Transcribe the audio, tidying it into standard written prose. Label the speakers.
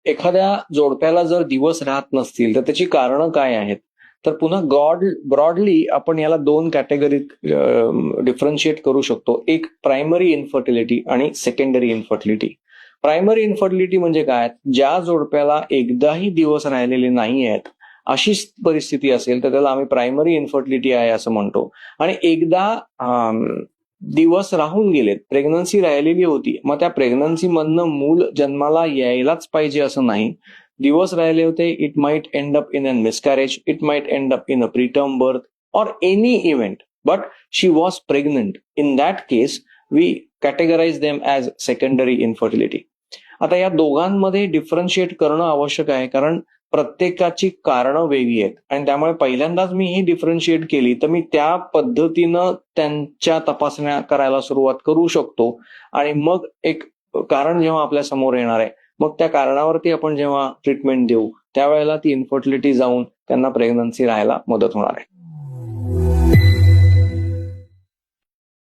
Speaker 1: एखाद्या जोडप्याला जर दिवस राहत नसतील तर त्याची कारणं काय आहेत? तर पुन्हा ब्रॉडली आपण याला दोन कॅटेगरीत डिफरन्शिएट करू शकतो. एक प्रायमरी इन्फर्टिलिटी आणि सेकंडरी इन्फर्टिलिटी. प्रायमरी इन्फर्टिलिटी म्हणजे काय? ज्या जोडप्याला एकदाही दिवस राहिलेले नाही आहेत अशी परिस्थिती असेल तर त्याला आम्ही प्रायमरी इन्फर्टिलिटी आहे असं म्हणतो. आणि एकदा दिवस राहून गेलेत, प्रेग्नन्सी राहिलेली होती, मग त्या प्रेग्नन्सी मधनं मूल जन्माला यायलाच पाहिजे असं नाही. दिवस राहिले होते, it might end up in a miscarriage, it might end up in a preterm birth or any event, but she was pregnant. In that case we categorise them as secondary infertility. आता या दोघांमध्ये differentiate करणं आवश्यक आहे, कारण प्रत्येकाची कारणं वेगळी आहेत आणि त्यामुळे पहिल्यांदाच मी ही डिफरन्शिएट केली तर मी त्या पद्धतीनं त्यांच्या तपासण्या करायला सुरुवात करू शकतो. आणि मग एक कारण जेव्हा आपल्या समोर येणार आहे, मग त्या कारणावरती आपण जेव्हा ट्रीटमेंट देऊ त्यावेळेला ती इन्फर्टिलिटी जाऊन त्यांना प्रेग्नन्सी राहायला मदत होणार आहे.